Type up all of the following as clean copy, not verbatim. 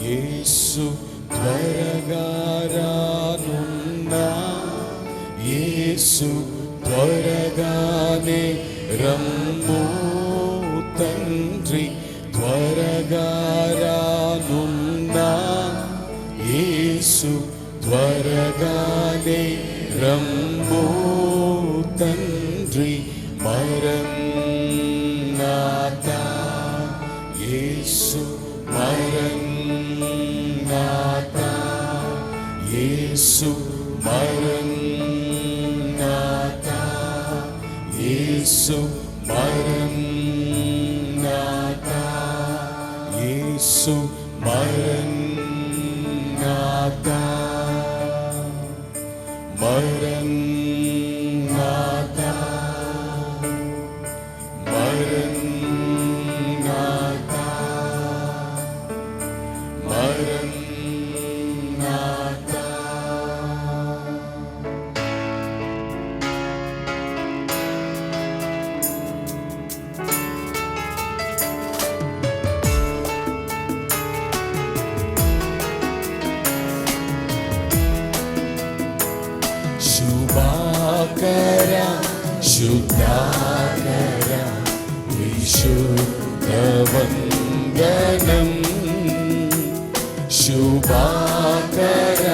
యేసు త్వరగా రానున్నా, యేసు త్వరగానే రమ్ము తండ్రి, త్వరగా రానున్నా, యేసు త్వరగానే రమ్ము తండ్రి. మరణాతా యేసు మరణాతా, యేసు మరణాతా, యేసు మరణాతా, యేసు మరణాతా, మరణాతా, మరణాతా, మరణాతా. శుభాకర శుద్ధాకర విశుద్ధ వందనం, శుభాకర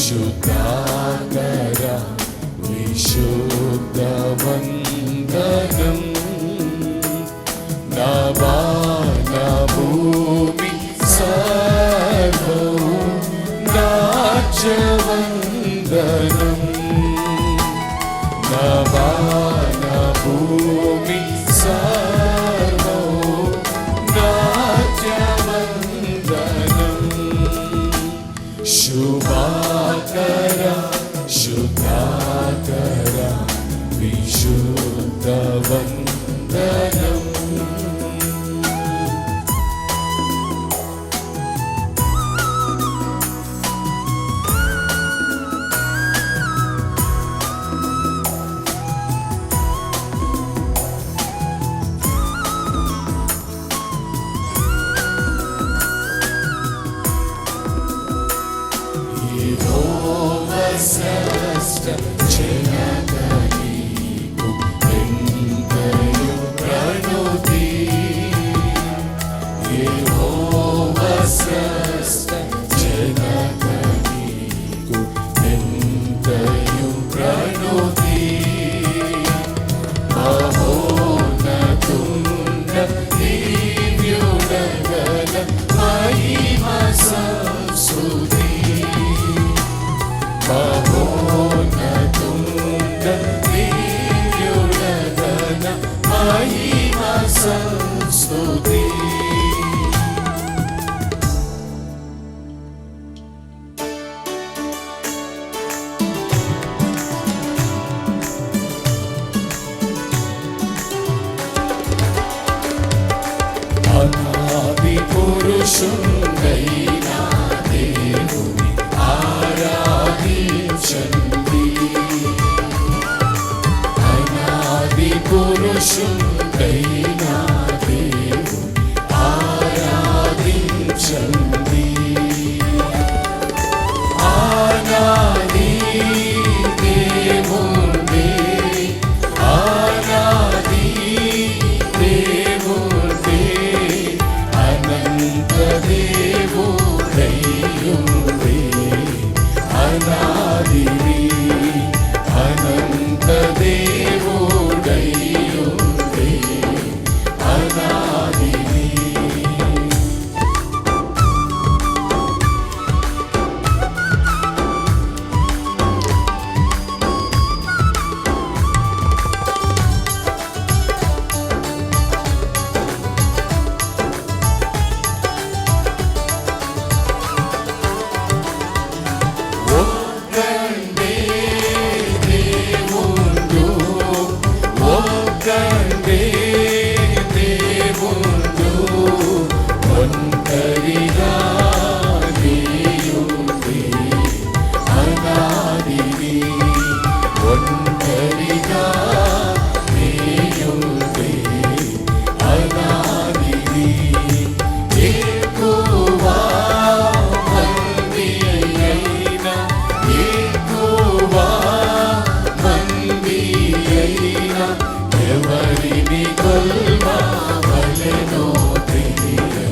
శుద్ధాకర విశుద్ధ వందనం. నవాన భూమి సర్వము నాట్యవందనం, నవాన భూమి సర్వము నాట్యవందనం. శుభాకర శుద్ధాకర విశుద్ధ వందనం. ఒంటరిగా నీయుండే అనాదివి ఎక్కువ మంది అయినా ఎక్కువ మంది అయినా ఎవరిని కొల్వవలెనో తెలియదు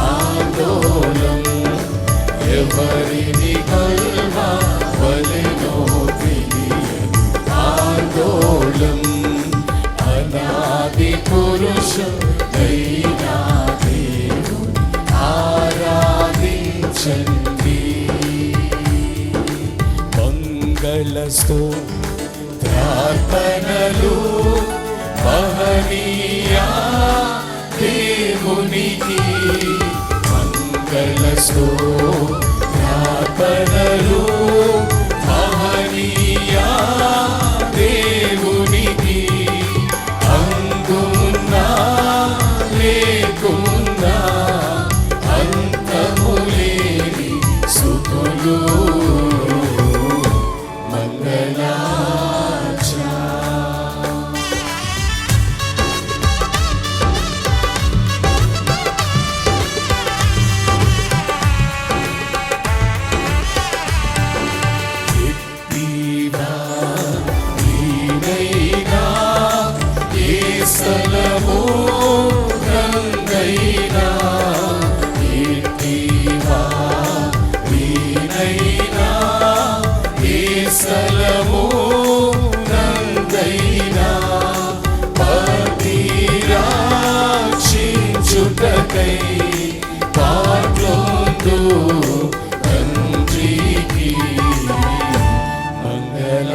ఆందోళన ఎవరిని కొల్వవలెనో తెలియదు ఆందోళన అనాది పురుషుడైన దేవుని ఆరాధించండి మంగళస్తోత్రార్పణలు మహనీయ దేవునికి మంగళస్తోత్రార్పణలు మహనీయ దేవునికి అందున్నా లేకున్నా అంతము లేని స్తుతులు తండ్రికి మంగళాక్ష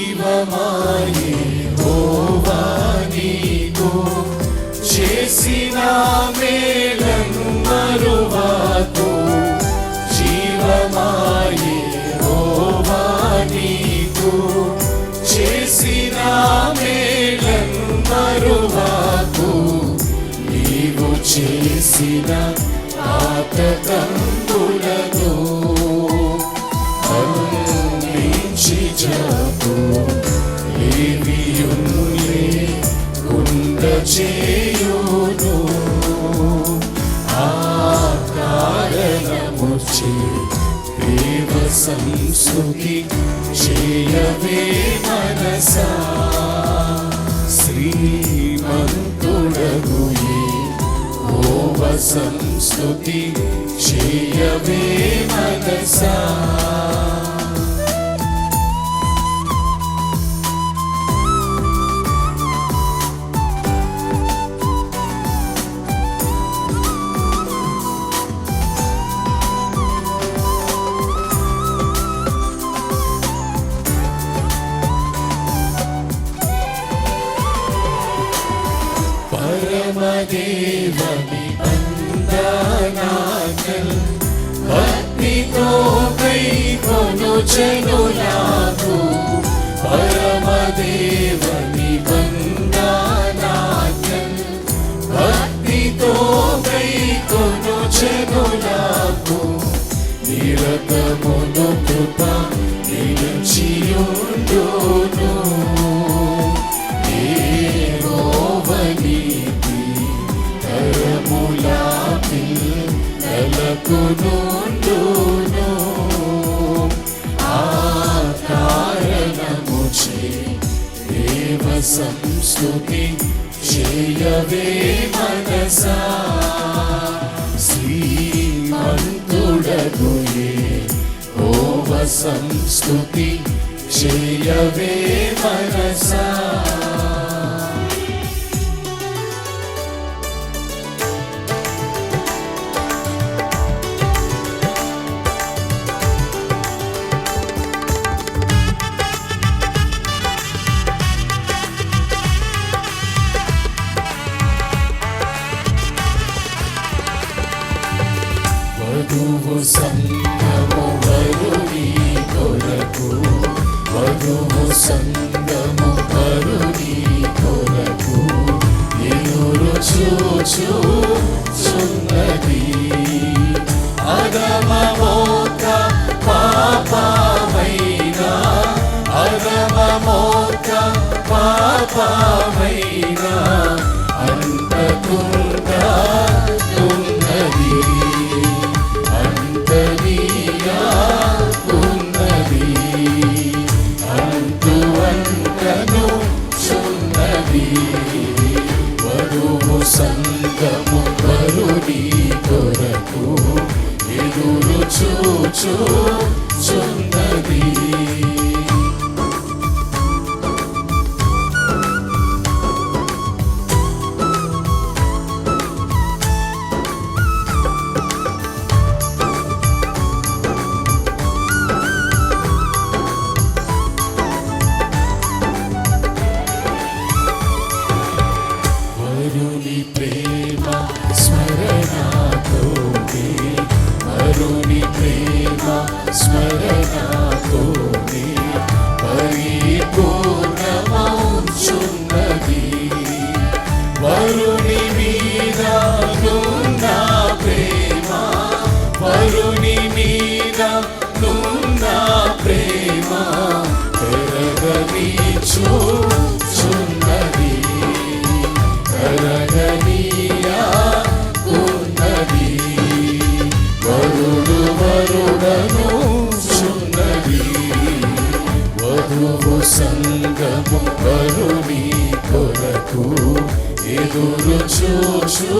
జీవమాయే యెహోవా నీకు చేసిన మేలను మరువకు జీవమాయే యెహోవా నీకు చేసిన మేలను మరువకు నీవు చేసిన పాతకంబులను జపు లేవియునులే కుండ చేయును ఆ కారణముచే దేవ సంస్కృతి చేయవే మనసా శ్రీమంతుడగు యెహోవ సంస్కృతి చేయవే మనసా పరమదేవని వందనాలు భక్తితో కైకొను జనులకు పరమదేవని వందనాలు భక్తితో కైకొను జనులకు నిరతమును కృప నిలిచియుండును నెలకొనుండును ఆ కారణముచే దేవ సంస్కృతి చేయవే మనసా శ్రీమంతుడగు యెహోవ సంస్కృతి చేయవే మనసా వధువు సంగము వరుని కొరకు, వధువు సంగము వరుని కొరకు ఎదురు చూచుచున్నది. అధమమోక పాపమైనా, అధమమోక పాపమైనా అంతకుండా ఉన్నది, అంతనీయా ఉన్నది, అంతువంతను చున్నది. వధువు సంగము వరుని కొరకు ఎదురు చూచుచున్నది. వరుని ప్రేమ స్మరణతోనే, వరుని ప్రేమ స్మరణతోనే పరిపూర్ణమౌచున్నది. వరుని మీద నున్న ప్రేమ, వరుని మీద నున్న ప్రేమ పెరగనీచుచున్నది, కరగనీయా ఉన్నది. వరుడు వరుడను చున్నది. వధువు సంగము వరుని కొరకు ఎదురు చూచుచున్నది.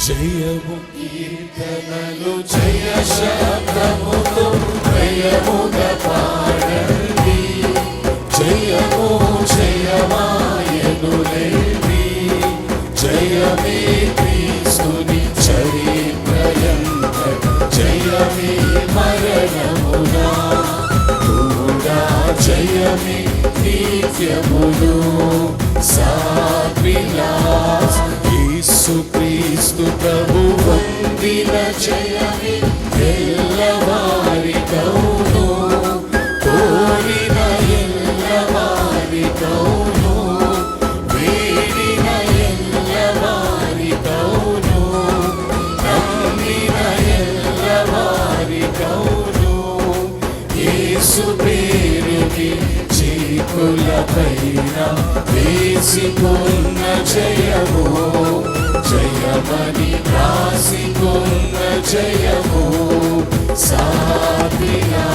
జయము కీర్తనలు జయ శబ్దముతో జయముగా పాడండి. జయము జయమాయనులేవి, జయమే క్రీస్తుని చరిత్రయంత, జయమే మరణమునా కూడా, జయమే నిత్యమును సాత్విలాస్. యేసుక్రీస్తు ప్రభు పొందిన జయమే ఎల్లవారికౌను, కోరిన ఎల్లవారికౌను, వేడిన ఎల్లవారికౌను, నమ్మిన ఎల్లవారికౌను. యేసు పేరుకి చీకులపైన వేసికొన్న జయము, జయమని రాసికొన్న జయము సాటిలా.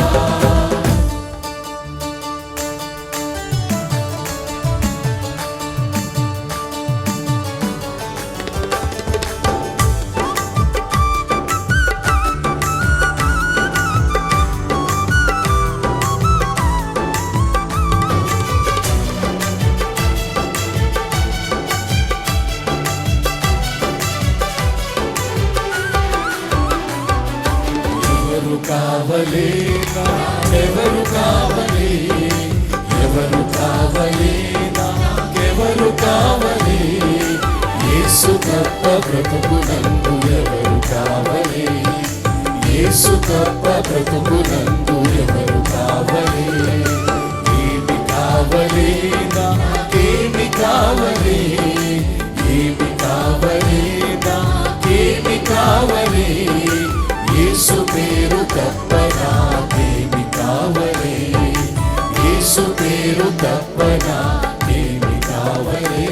కావలే ఎవరు కావలే, ఎవరు కావలే ఎవరు కావలే, యేసు తప్ప బ్రతుకునందు ఎవరు కావలే, యేసు తప్ప బ్రతుకునందు ఎవరు కావలే. ఏమి కావలే నాకేమి కావలే, ఏమి కావలే నాకేమి కావలే, యేసు పేరు తప్ప నాకేమి కావలే, యేసు పేరు తప్ప నాకేమి కావలే.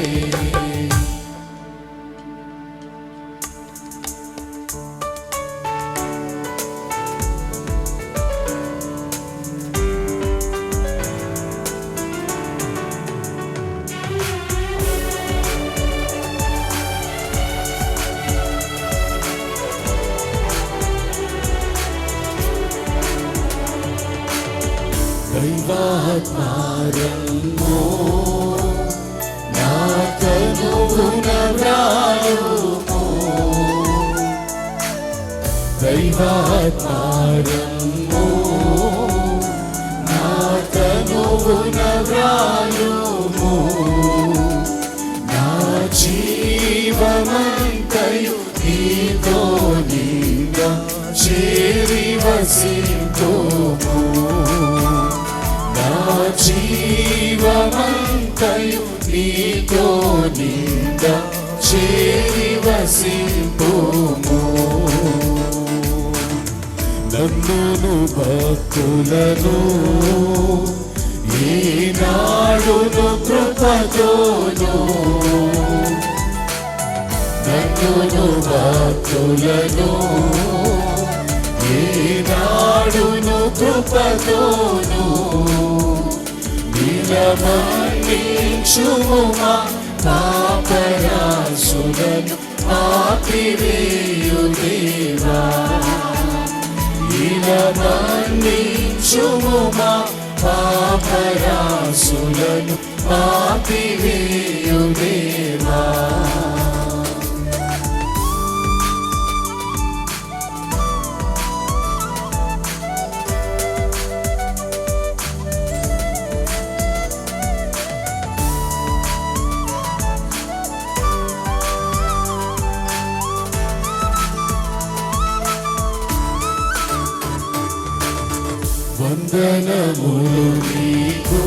దైవాత్మారమ్మో నా కను జీవాత్మారము నా తనువున వ్రాయుము నా జీవమంతయు నీతో నిండా చేరి వసింతుము నా జీవమంతయు నీతో నిండా చేరి వసింతుము నన్నును భక్తులను ఈనాడును కృపతోను నన్నును భక్తులను ఈనాడును కృపతోను నిలమన్నించుము మా పాపరాశులను ఆపివేయు దేవా నిలమన్నించుము మా పాపరాశులను ఆపివేయు దేవా వందనములు నీకు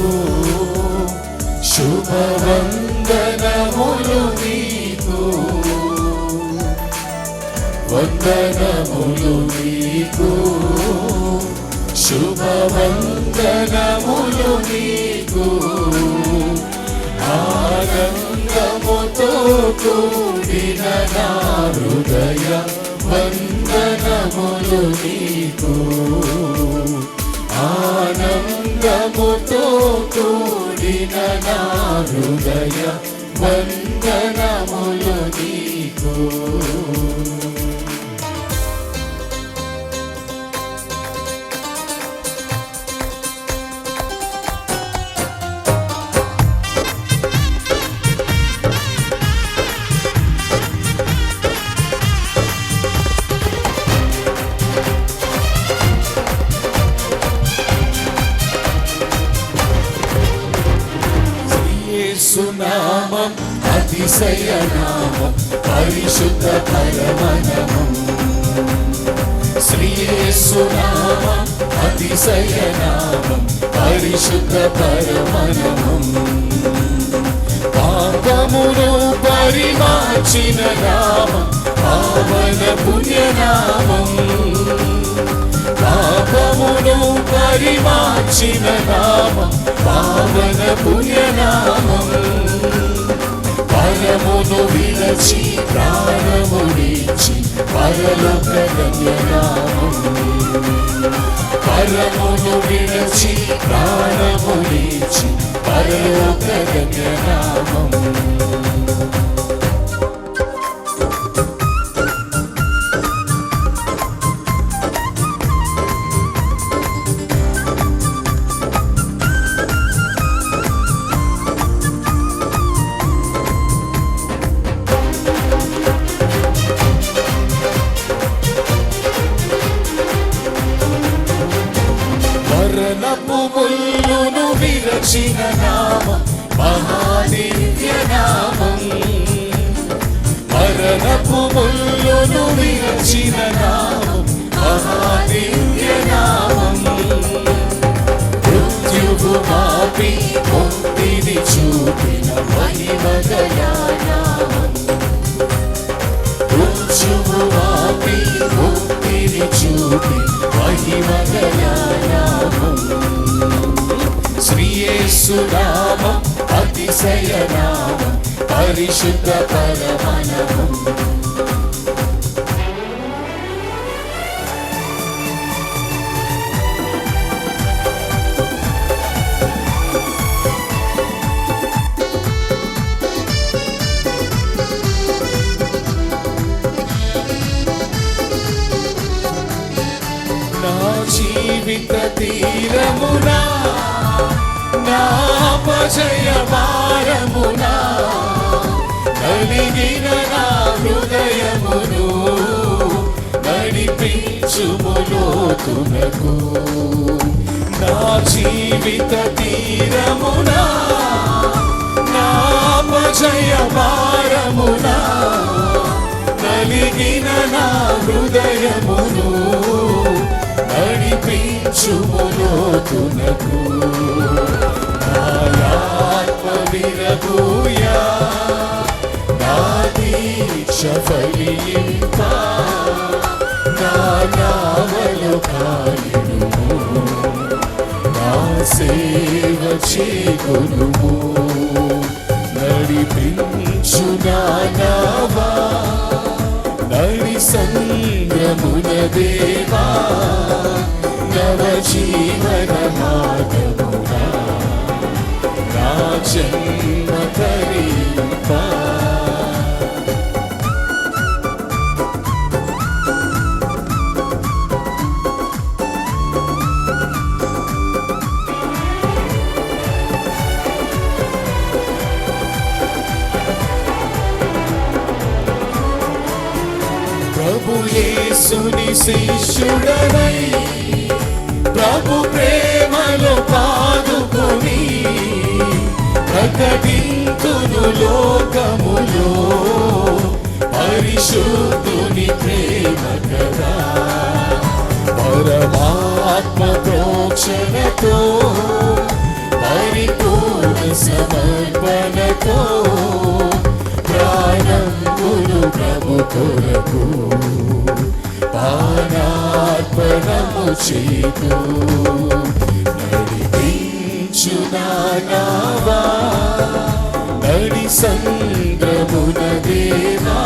శుభవందనములు నీకు వందనములు నీకు శుభవందనములు నీకు ఆనందముతో కూడిన నా హృదయ వందనములు నీకు ఆనందముతో కూడిన నా హృదయ వందనములు నీకు సునామం అతిశయనామం పరిశుద్ధ పరమనామం శ్రీయేసునామం అతిశయనామం పరిశుద్ధ పరమనామం పాపమును పరిమార్చిన నామం పావన పుణ్యనామం పాపమును పరిమార్చిన నామం పావన పుణ్యనామం పరమును విరచి ప్రాణమునిచ్చి పరలోక గమ్యనామం పరమును విరచి ప్రాణమునిచ్చి పరలోక గమ్యనామం మరణపు ముల్లును విరచిన నామం మహాదివ్య నామం మరణపు ముల్లును విరచిన నామం మహాదివ్య నామం మృత్యువు మాపి ముక్తిని చూపిన మహిమగల నామం మృత్యువు మాపి ముక్తిని చూపి మహిమగల నామం శ్రీయేసునామం అతిశయనామం పరిశుద్ధ పరమనామం నా జీవిత తీరమునా నా అపజయ భారమునా కలిగిన నా హృదయమును నడిపి నడిపించుము లోతునకు. నా జీవిత తీరమునా నా అపజయ భారమునా నలిగిన నా హృదయమును నడిపించుము లోతునకు. నా ఆత్మ విరబూయా నా దీక్ష ఫలింప నా నావలు కాలిడుము నా సేవ చేకొనుము. నడిపించు నా నావా నడి సంద్రమున దేవా నవ జీవన మార్గమునా నా జన్మ తరింప. ప్రభు యేసుని శిష్యుడనై ప్రభు ప్రేమలో పాదుకొని ప్రకటింతును లోకములో పరిశుద్ధుని ప్రేమ కదా. పరమాత్మ ప్రోక్షణతో పరిపూర్ణ సమర్పణతో ప్రాణమును ప్రభు కొరకు పానార్పణము చేతు. నడిపించు నా నావా నడి సంద్రమున దేవా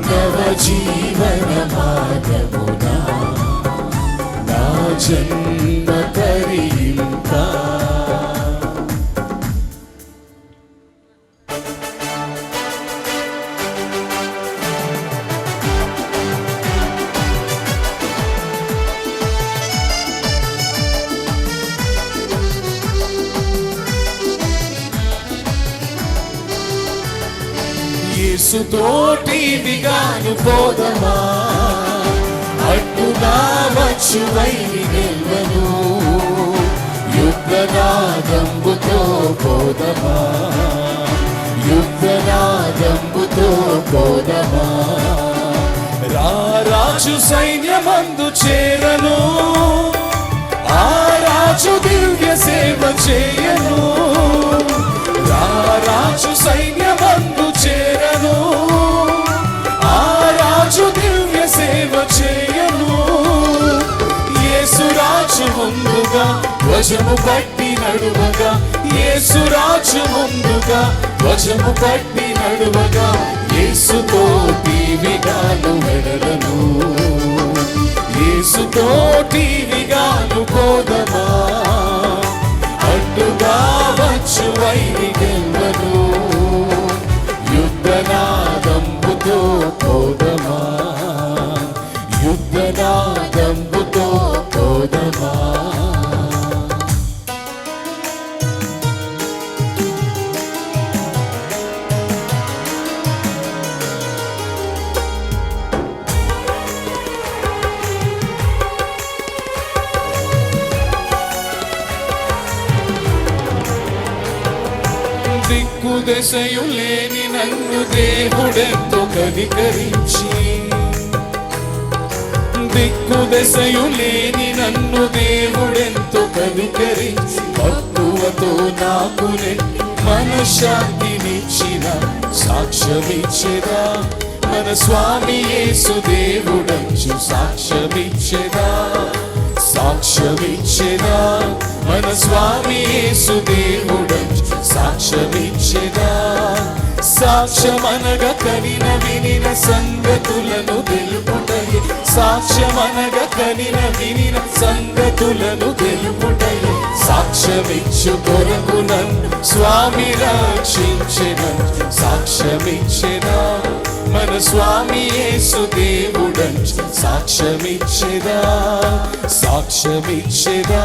నవ జీవన మార్గమునా నా జన్మ తరింప. యేసుతోటి విగాను పోదమా అడ్డుగా వచ్చు వైరి గెల్వను. యుద్ధనాదంబుతో పోదమా యుద్ధనాదంబుతో పోదమా. రారాజు సైన్యమందు చేరను ఆ రాజు దివ్య సేవ చేయను. రారాజు సైన్యమందు చేరను ఆ రాజు దివ్య సేవ చేయను. యేసురాజు ముందుగా ధ్వజము పట్టి నడువగా యేసురాజు ముందుగా ధ్వజము పట్టి నడువగా యేసుతోటి విగాను వెడలను. యేసుతోటి విగాను పోదమా అడ్డుగా వచ్చు వైరి గెల్వను. యుద్ధనాదంబుతో పోదమా యుద్ధనాదంబుతో పోదమా. దిక్కుదశయు లేని నన్ను దేవుడెంతో కనికరించి దిక్కుదశయు లేని నన్ను దేవుడెంతో కనికరించి మక్కువతో నాకు మనశ్శాంతినిచ్చిన సాక్ష్యమిచ్చేదా మన స్వామి యేసు దేవుడంచు సాక్ష్యమిచ్చేదా సాక్ష్యమిచ్చేదా మన స్వామి యేసు దేవుడంచు సాక్ష్యమిచ్చేదా. సాక్ష్యమనగా కనిన వినిన సంగతులను తెలుపుటయే సాక్ష్యమనగా కనిన వినిన సంగతులను తెలుపుటయే సాక్ష్యమిచ్చు కొరకు నన్ను స్వామి రక్షించెను. సాక్ష్యమిచ్చెదా మన స్వామి యేసు దేవుడంచు సాక్ష్యమిచ్చెదా సాక్ష్యమిచ్చెదా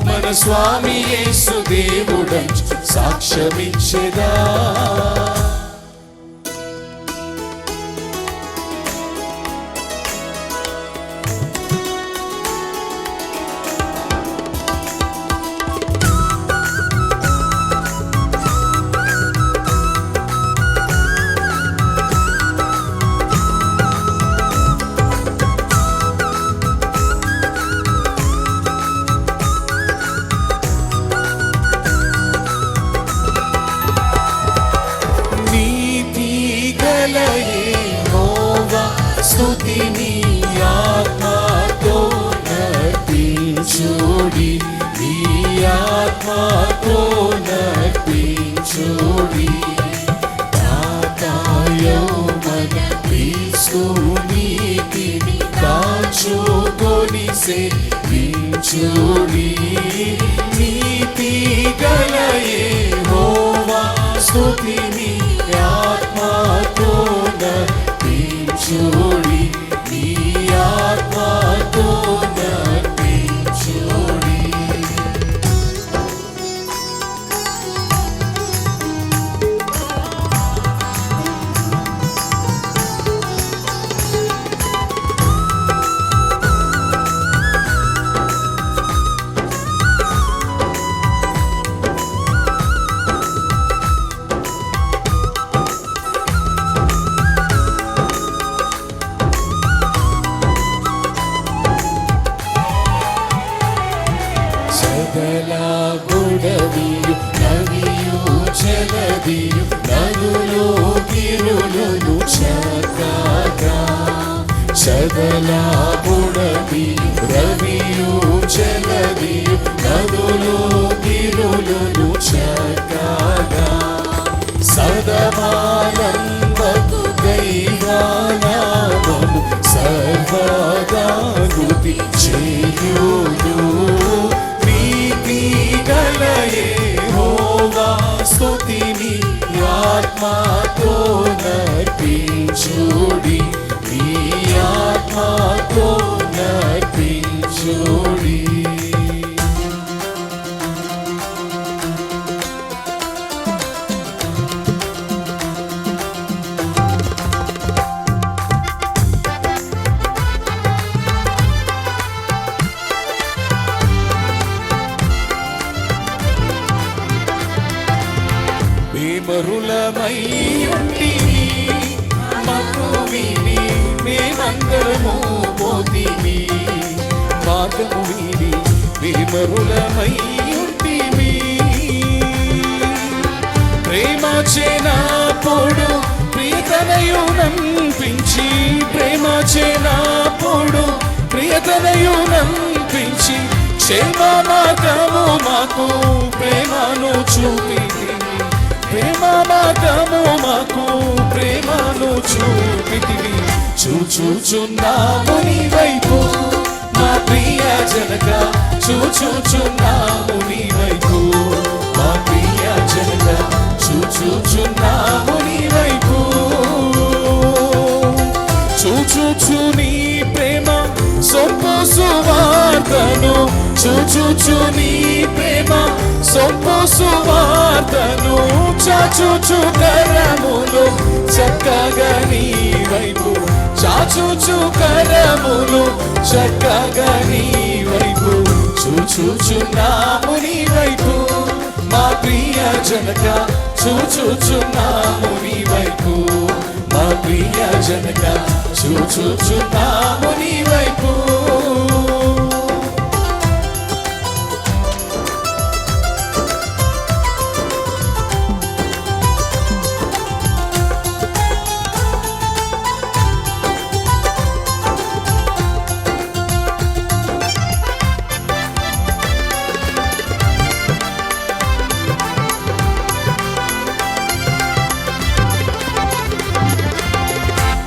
మన స్వామి యేసు దేవుడంచు సాక్ష్యమిచ్చెదా. కడలా బుడమియు రవియు జలదియు నదులు గిరులు చక్కగా సదమానందకు దైవానామము సర్వదా స్తుతి చేయుదు నీతి గల యెహోవా స్తుతిని ఆత్మతో నర్పించుడి నీ ఆత్మతో నర్పించుడి. మరులమై ఉంటిని మమ్ము వీడి మేమందరము పోతిమి మార్గము వీడి మేమరులమై ఉంటిమి ప్రేమ చేనాపోడు ప్రియతనయు నంపించి ప్రేమ చేనాపోడు ప్రియతనయు నంపించి క్షేమ మార్గము మాకు ప్రేమను చూపితి ప్రేమ మార్గము మాకు ప్రేమను చూపితివి చూచుచున్నాము నీ వైపు మా ప్రియ జనక చూచుచున్నాము నీ వైపు మా ప్రియ జనక చూచుచున్నాము నీ వైపు చూచుచు నీ ప్రేమ సొంపు సువార్తను చూచుచు నీ ప్రేమ సొంపు సువార్తను చాచుచు కరములు చక్కగా నీ వైపు చాచుచు కరములు చక్కగా నీ వైపు చూచుచున్నాము నీ వైపు మా ప్రియ జనక చూచుచున్నాము నీ వైపు మా ప్రియ జనక చూచుచున్నాము నీ వైపు.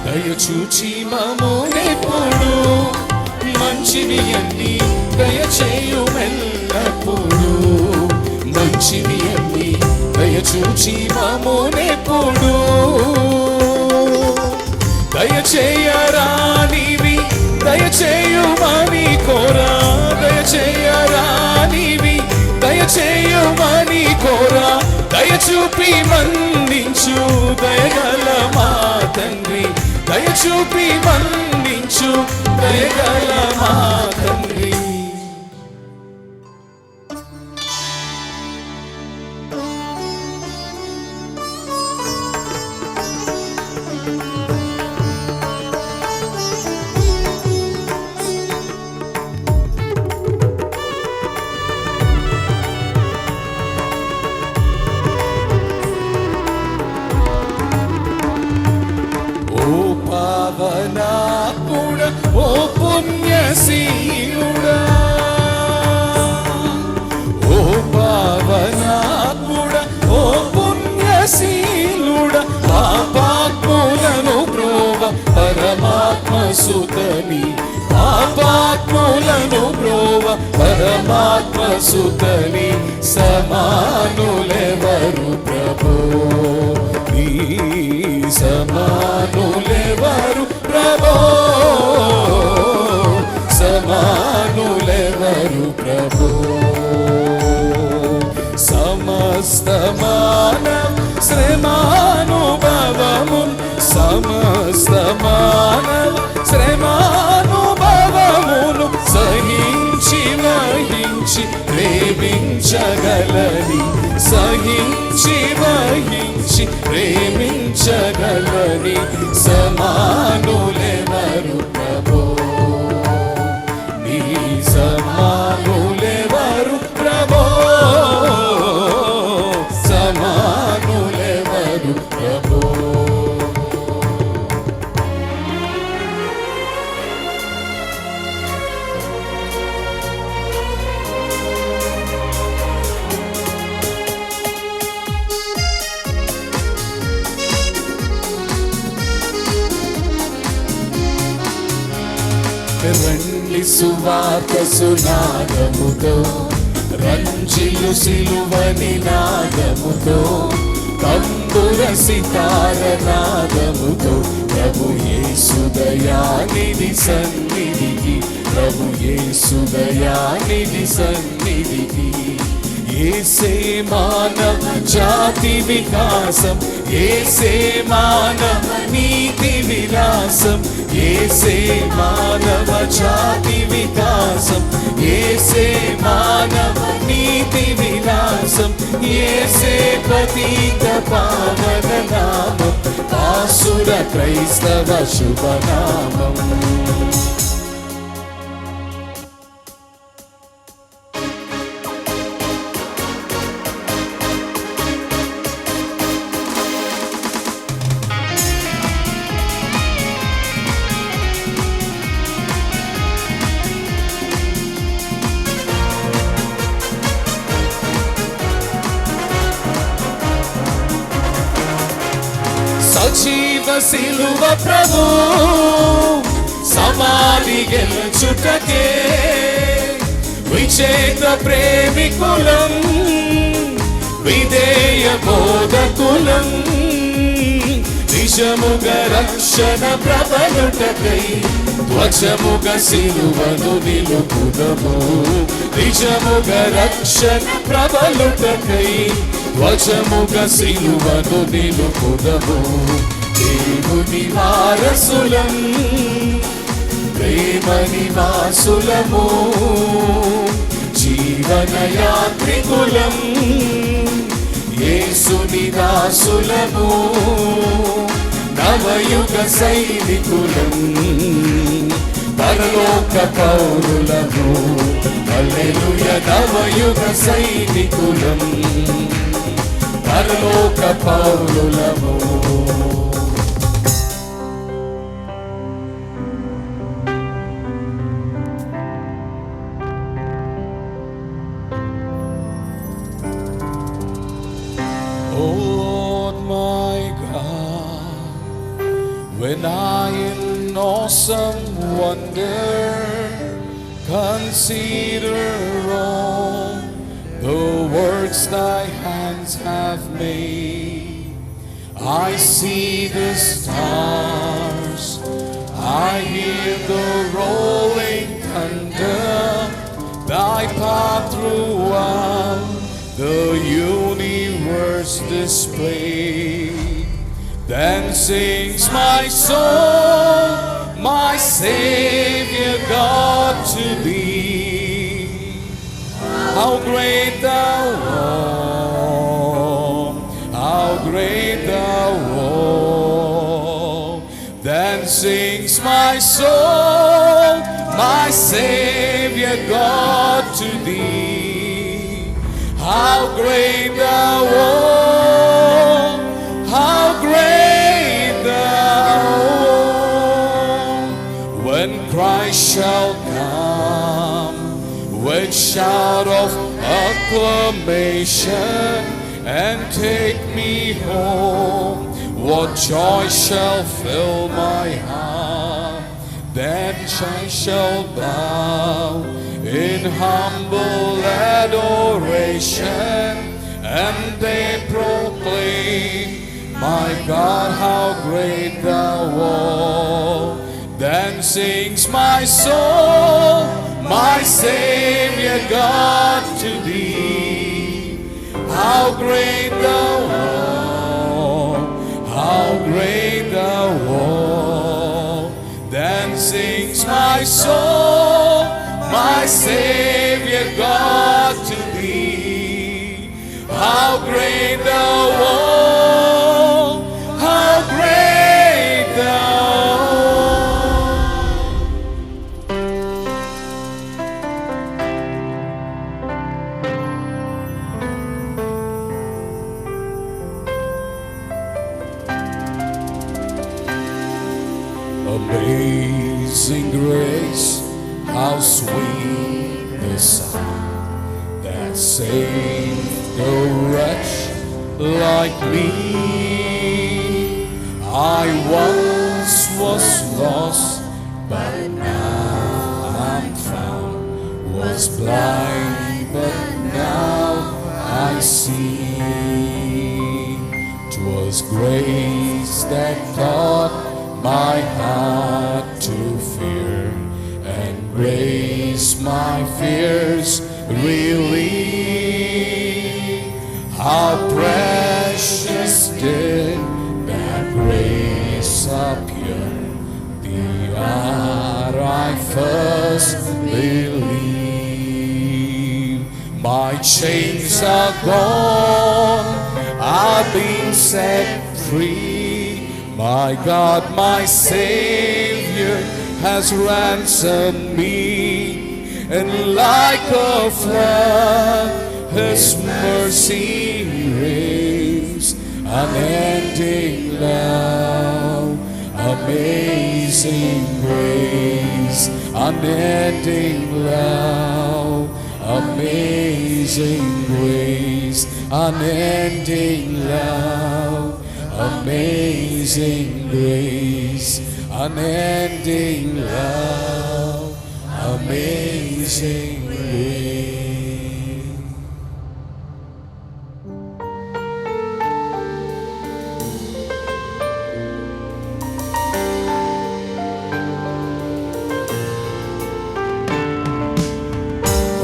దయచూచి మమ్మునెప్పుడు మంచివి అన్ని దయచేయుమెల్లప్పుడు మంచివి అన్ని దయచూచి మమ్మునెప్పుడు దయచేయరానివి దయచేయుమని కోరా దయచేయరానివి దయచేయుమని కోరా దయచూపి మన్నించు దయగల మా తండ్రి దయచూపి మన్నించు దయగల మా తండ్రి. పావనాత్ముడా ఓ పుణ్యశీలుడా ఓ పావనాత్ముడా ఓ పుణ్యశీలుడా పాపాత్ములను ప్రోవ పరమాత్మ సుతని పాపాత్ములను ప్రోవ పరమాత్మ సుతని సమానులెవరు ప్రభో నీ సమానులెవరు ప్రభో సమానులెవరు ప్రభో సమస్త మానవ శ్రమానుభవమున్ సమస్త మానవ శ్రమానుభవమును సహించి వహించి ప్రేమించగలని సహించి వహించి ప్రేమించగలని సమానులెవరు ప్రభో నీ సమానులెవరు ప్రభో సమానులెవరు ప్రభో. సువార్త సునాదముతో రంజిలు సిలువని నాదముతో తంబుర సితార నాదముతో ప్రభు యేసు దయానిధి సన్నిధికి ప్రభు యేసు దయానిధి సన్నిధికి యేసే మానవ జాతి వికాసం యేసే మానవ నీతి విలాసం యేసే మానవ జాతి వికాసం యేసే మానవ నీతి విలాసం యేసే పతిత పావన నామం ఆసుర క్రైస్తవ శుభనామం. సజీవ సిలువ ప్రభు సమాధి గెలుచుటకే విజేత ప్రేమికులం విధేయ బోధకులం నిజముగ రక్షణ ప్రబలుటకై ధ్వజముగ సిలువను నిలుపుదము నిజముగ రక్షణ ప్రబలుటకై ధ్వజముగ సిలువను నిలుపుదము దేవుని వారసులం ప్రేమ నివాసులము జీవన యాత్రికులం యేసుని దాసులము నవయుగ సైనికులం పరలోక పౌరులము హల్లెలూయా నవయుగ సైనికులం పరలోక పౌరులము. Oh my God, when I in awesome wonder consider all the works thy hands have made, I see the stars, I hear the rolling thunder, thy path throughout the universe displayed. Then sings my soul, my Savior God, to thee. How great thou art, how great thou art. Then sings my soul, my Savior God, to thee. How great thou art, how great thou art. When Christ shall come with shout of acclamation and take me home, what joy shall fill my heart. Then I shall bow in humble adoration, and they proclaim, my God, how great thou art. Then sings my soul, my Savior God, to thee. How great thou art, how great thou art. Then sings my soul, my Savior God, to thee. How great thou art, how great thou Amazing grace, how sweet the sound that saved a wretch like me. I once was lost, but now I'm was blind, but now I see. 'Twas grace that taught my heart to fear, and grace my fears relieve. How precious did that grace appear the hour I first believed. My chains are gone, I've been set free. My God, my Savior has ransomed me, and like a flood His mercy rains. Unending love, amazing grace. Unending love, amazing grace. Unending love, amazing grace. Unending love, amazing grace.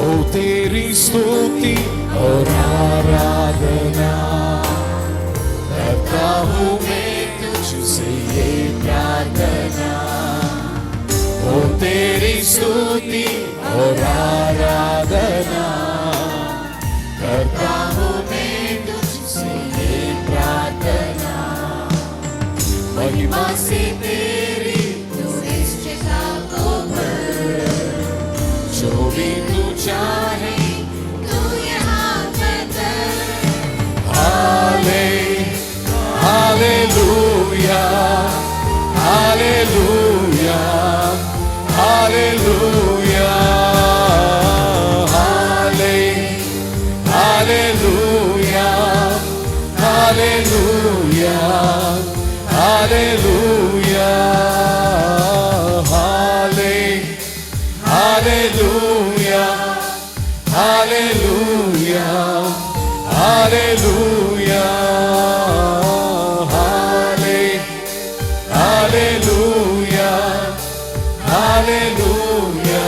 Oh, तेरी स्तुति और आराधना करता हूँ मैं तुझसे ये प्रार्थना। ओ तेरी स्तुति और आराधना करता हूँ मैं तुझसे ये प्रार्थना। महिमा से तेरी तू इस जगह को भर, जो भी तू चाहे तू यहाँ पर कर। Hallelujah, hallelujah, hallelujah, hallelujah, hallelujah, hallelujah, hallelujah, hallelujah,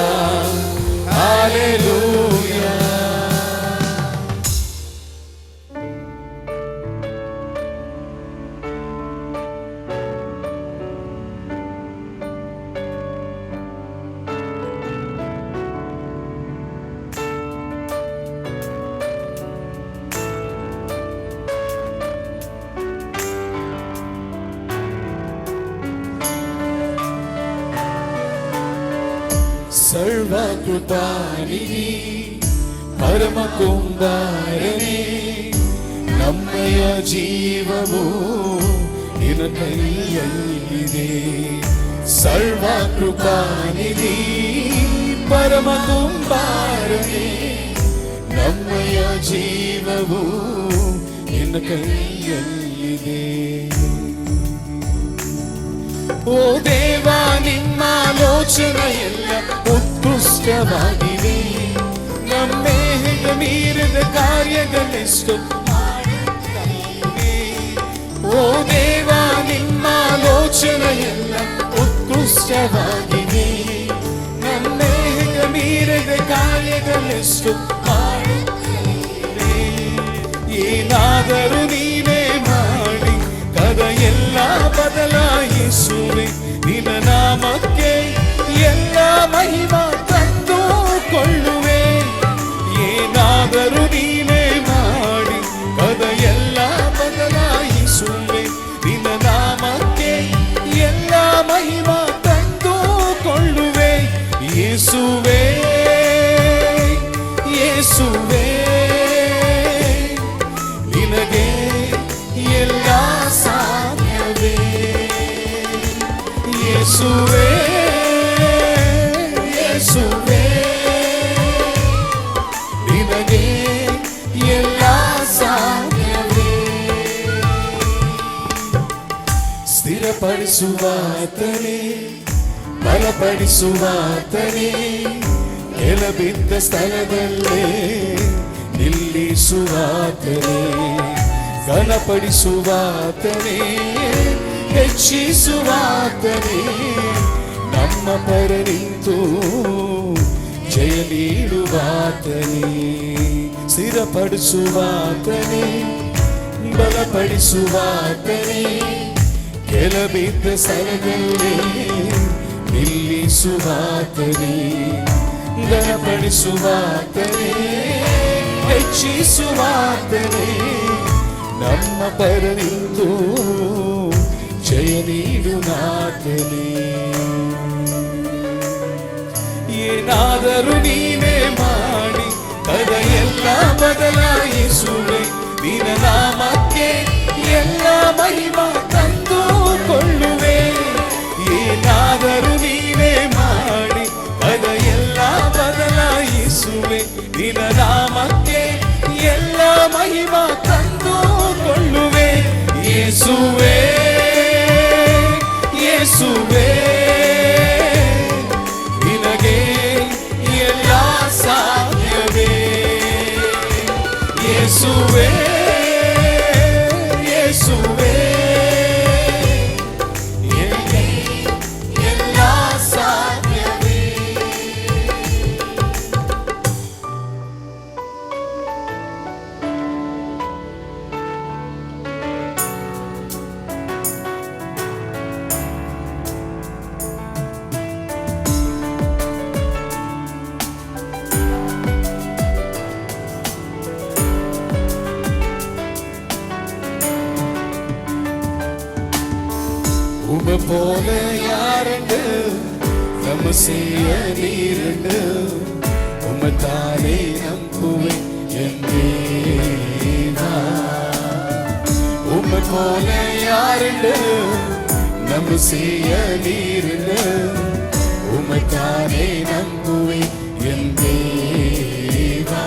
hallelujah. ಸರ್ವಕೃಪಾನಿಧಿ ಪರಮ ಕುಂಬಾರನೇ, ನಮ್ಮಯ ಜೀವವು ನಿನ್ನ ಕೈಯಲ್ಲಿದೆ. ಸರ್ವಕೃಪಾನಿಧಿ ಪರಮ ಕುಂಬಾರನೇ, ನಮ್ಮಯ ಜೀವವು ನಿನ್ನ ಕೈಯಲ್ಲಿದೆ. ಓ ದೇವಾ, ನಿಮ್ಮ ಆಲೋಚನ ಎಲ್ಲ ಉತ್ಕೃಷ್ಟವಾಗಿದೆ. ನಮ್ಮೇಹ ಮೀರಿದ ಕಾರ್ಯಗಳೆಷ್ಟು ಮಾಡುತ್ತೇವೆ. ಓ ದೇವಾ, ನಿಮ್ಮ ಆಲೋಚನ ಎಲ್ಲ ಉತ್ಕೃಷ್ಟವಾಗಿದೆ. ನಮ್ಮೇಹ ಮೀರಿದ ಕಾರ್ಯಗಳೆಷ್ಟು ಮಾಡುತ್ತೇವೆ. ಏನಾದರೂ ನೀನೇ ಮಾಡಿ ಕದ ಎಲ್ಲ ಬದಲಾಯಿಸುವೆ. ನಿನ್ನ ನಾಮಕ್ಕೆ ಎಲ್ಲ ಮಹಿಮಾ ತಂದುಕೊಳ್ಳುವೆ. ಏನಾದರೂ ನೀನೇ ಮಾಡಿ ಕದ ಎಲ್ಲ ಬದಲಾಯಿಸುವೆ. ನಿನ್ನ ನಾಮಕ್ಕೆ ಎಲ್ಲ ಮಹಿಮಾ ತಂದುಕೊಳ್ಳುವೆ. ಯೇಸುವೇ, ಯೇಸುವೇ, ನಿನಗೆ ಎಲ್ಲ ಸಾಧ್ಯವೇ. ಯೇಸುವೇ, ಯೇಸುವೇ, ನಿನಗೆ ಎಲ್ಲ ಸಾಧ್ಯವೇ. ಸ್ಥಿರಪಡಿಸುವಾತನೇ, ಬಲಪಡಿಸುವಾತನೇ, ಕೆಲಬಿದ್ದ ಸ್ಥಳದಲ್ಲೇ ನಿಲ್ಲಿಸುವಾತನೇ, ಘನಪಡಿಸುವಾತನೇ, ಹೆಚ್ಚಿಸುವಾತನೇ, ನಮ್ಮ ಪರ ನಿಂತು ಜಯ ನೀಡುವಾತನೇ, ಸ್ಥಿರಪಡಿಸುವಾತನೇ, ಬಲಪಡಿಸುವಾತನೇ, ಕೆಲಬಿದ್ದ ಸ್ಥಳದಲ್ಲೇ ನಿಲ್ಲಿಸುವಾತನೇ, ಘನಪಡಿಸುವಾತನೇ, ಹೆಚ್ಚಿಸುವಾತನೇ, ನಮ್ಮ ಪರ ನಿಂತು ಜಯ ನೀಡುನಾತನೇ. ಏನಾದರೂ ನೀನೇ ಮಾಡಿ ಕದೆಯೆಲ್ಲ ಬದಲಾಯಿಸುವೆ, ನಿನ್ನ ನಾಮಕ್ಕೆ ಎಲ್ಲ ಮಹಿಮಾ ತಂದುಕೊಳ್ಳುವೆ. ಏನಾದರೂ ನೀನೇ ಮಾಡಿ ಕದೆಯೆಲ್ಲ ಬದಲಾಯಿಸುವೆ, ನಿನ್ನ ನಾಮಕ್ಕೆ ಎಲ್ಲ ಮಹಿಮಾ ತಂದುಕೊಳ್ಳುವೆ. ಯೇಸುವೇ ಯೇಸುವೇ, ನಿನಗೆ ಎಲ್ಲ ಸಾಧ್ಯವೇ. ಯೇಸುವೇ ಯೇಸುವೇ, ನಿನಗೆ ಎಲ್ಲ ಸಾಧ್ಯವೇ. உமை போல யாருண்டு, நம்ம செய்ய நீருண்டு, உமை தானே நம்புவேன் என் தேவா. உமை போல யாருண்டு, நம்ம செய்ய நீருண்டு, உமை தானே நம்புவேன் என் தேவா.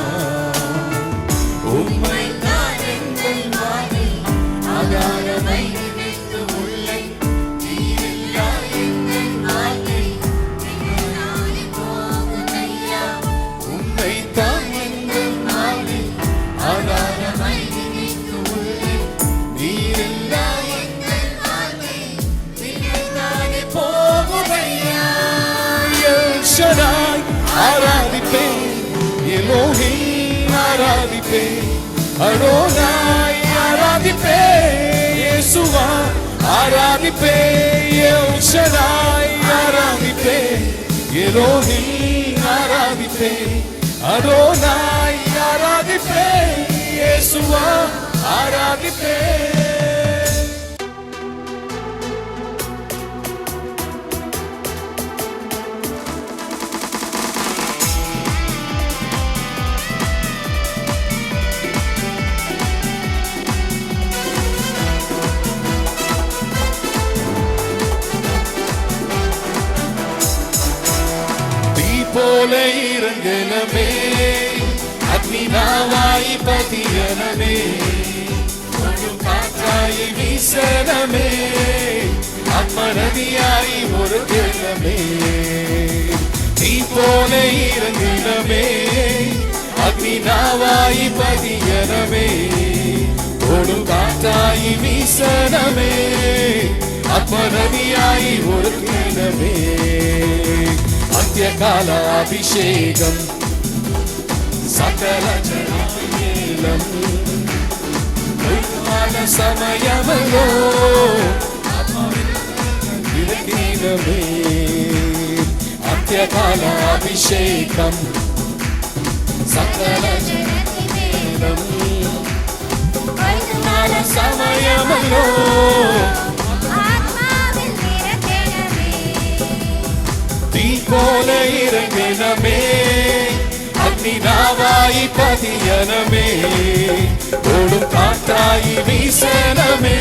உம்மை தான் எங்கள் வாழை ஆதாரமை ஆராதிப்பேன், எலோஹிம் ஆராதிப்பேன், அடோனாய் ஆராதிப்பேன், இயேசுவா ஆராதிப்பேன், எல் ஷடாய் ஆராதிப்பேன், எலோஹிம் ஆராதிப்பேன், அடோனாய் ஆராதிப்பேன், இயேசுவா ஆராதிப்பேன். போல இறங்கனமே, அக்னி நாவாய் பதியனமே, ஒரு காற்றாய் வீசனமே, ஆத்மநதியாய் ஒரு கிரணமே. நீ போல இறங்கனமே, அக்னி நாவாய் பதியனமே, ஒரு காற்றாய் வீசனமே, ஆத்மநதியாய் ஒரு கிரணமே. అంత్యకాల అభిషేకం సకల జనమేలం, ఋతువాల సమయములో విరకీనమే. అంత్యకాల అభిషేకం సకల జనమేలం, ఋతువాల సమయములో போல இறங்கினமே, அக்னி நாவாய் பதியனமே, ஓடும் காற்றாய் வீசனமே,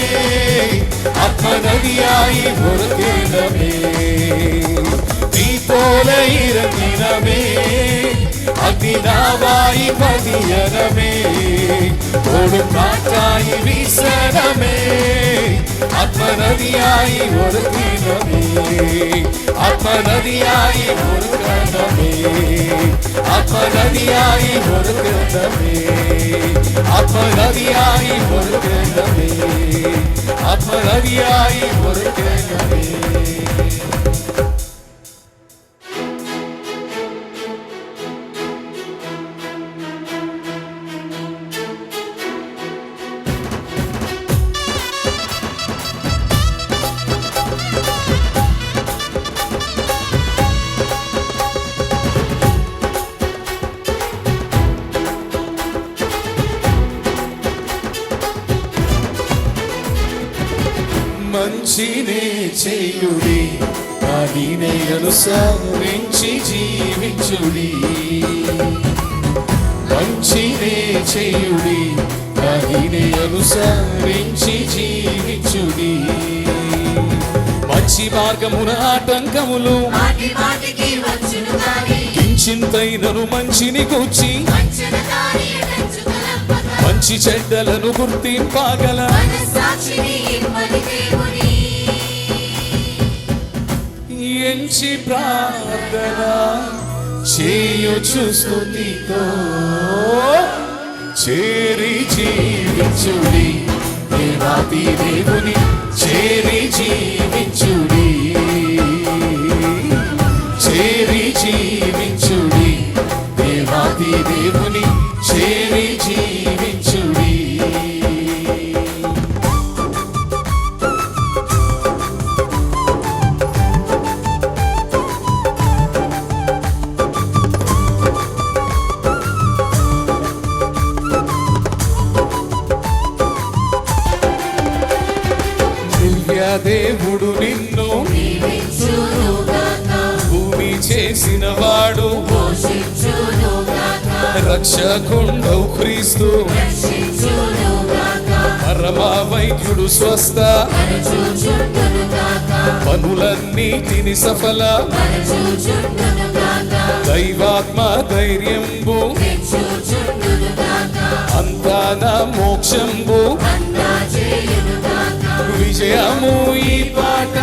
ஆத்மநதியாய் ஒரு கிரணமே. நீ போல இறங்கினமே, அக்னி நாவாய் பதியனமே, ஓடும் காற்றாய் வீசனமே, ஆத்மநதியாய் ஒரு கிரணமே. ആത്മനദിയായി ഒരുക്കണമേ ആത്മനദിയായി ഒരുക്കണമേ ആത്മനദിയായി ഒരുക്കണമേ ആത്മനദിയായി ഒരുക്കണമേ మంచినే చేయుడి దానినే అనుసరించి జీవించుడి మంచినే చేయుడి దానినే అనుసరించి జీవించుడి మంచి మార్గమున ఆటంకములు మాటి మాటికి వచ్చును గాని కించింతైనను మంచిని కూర్చి వంచన దాని ఎడంచుకలప్పక మంచి చెడ్డలను గుర్తింపగల మనస్సాక్షిని ఇమ్మని దేవుని ఎంచి ప్రార్థన చేయొచ్చు స్తుతితో చేరి జీవించుడి దేవాది దేవుని చేరి జీవించుడి చేరి జీవించుడి దేవాది దేవుని చేరి జీవించుడి దేవుడు నిన్ను దీవించునుగాక భూమి చేసిన వాడు పోషించునుగాక రక్షకుండవు క్రీస్తు రక్షించునుగాక పరమ వైద్యుడు స్వస్థ పరచుచుండునుగాక పనులన్నిటిని సఫల పరచుచుండునుగాక దైవాత్మ ధైర్యంబు తెచ్చుచుండునుగాక అంతా నా మోక్షంబు అంతా చేయునుగాక విజయము ఈ పాట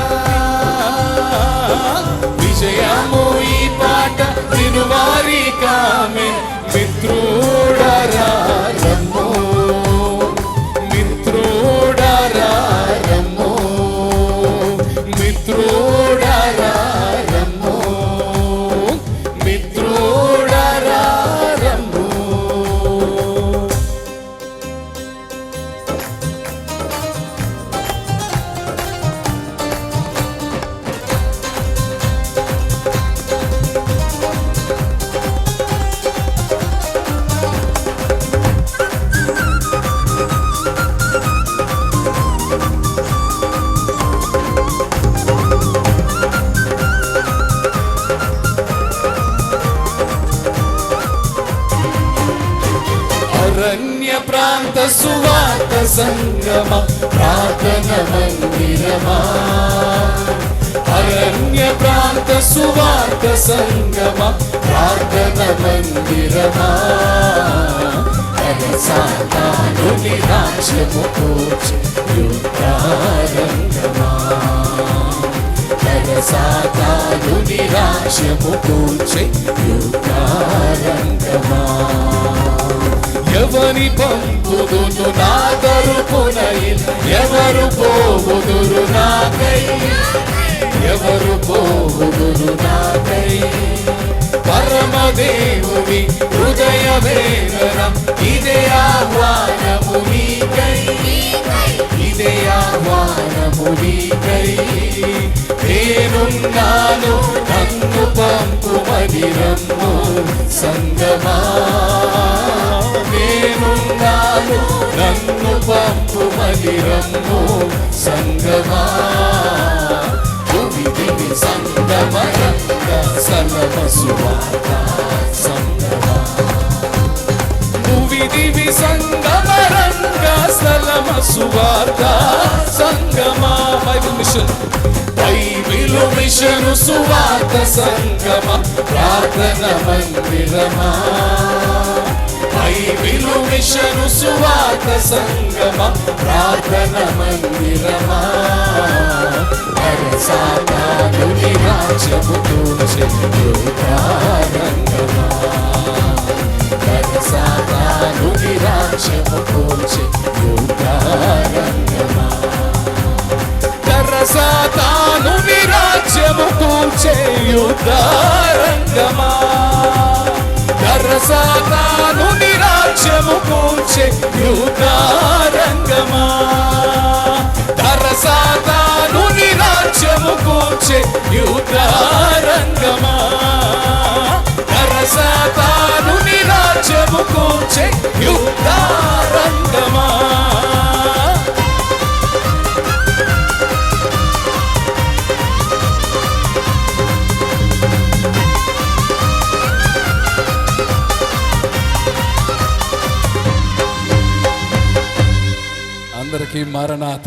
విజయము ఈ పాట తిరువారి కామె మిత్రుడరా రమ్మో మిత్రుడరా రమ్మో మిత్రుడరా రమ్మో మిత్రుడరా రమ్మో అరణ్య ప్రాంత సువార్త సంగమ ప్రార్థన మందిరమా అరణ్య ప్రాంత సువార్త సంగమ ప్రార్థన మందిరమా సాతానుని రాజ్యము కూర్చి యుద్ధారంగమా సాతానుని రాజ్యము కూర్చి యుద్ధారంగమా ఎవరి పంపుదును నా తరపున ఎవరు పోవుదురు నాకై ఎవరు పోవుదురు నాకై పరమదేవుని హృదయ వేదనం ఇదే ఆహ్వానము నీకై ఇదే ఆహ్వానము నీకై నేనున్నాను నన్ను పంపుమని రమ్ము సంగమా నేనున్నాను నన్ను పంపుమని రమ్ము సంగమా దివి సంగమరంగ సలమ సువార్త సంగమా దివి సంగమరంగ సలమ సువార్త సంగమా బైబిలు మిషను సువార్త సంగమ ప్రార్థన మందిరమా బైబిలు మిషను సువార్త సంగమ ప్రార్థన మందిరమా సాతానుని రాజ్యము కూల్చే యుద్ధారంగమా సాతానుని రాజ్యము కూల్చే యుద్ధారంగమా సాతానుని రాజ్యము కూల్చే యుద్ధారంగమా సాతానుని రాజ్యము కూల్చే యుద్ధారంగమా సాతానుని రాజ్యము కూల్చే యుద్ధారంగమా సాతానుని రాజ్యము కూల్చే యుద్ధారంగమా అందరికీ మరణాత.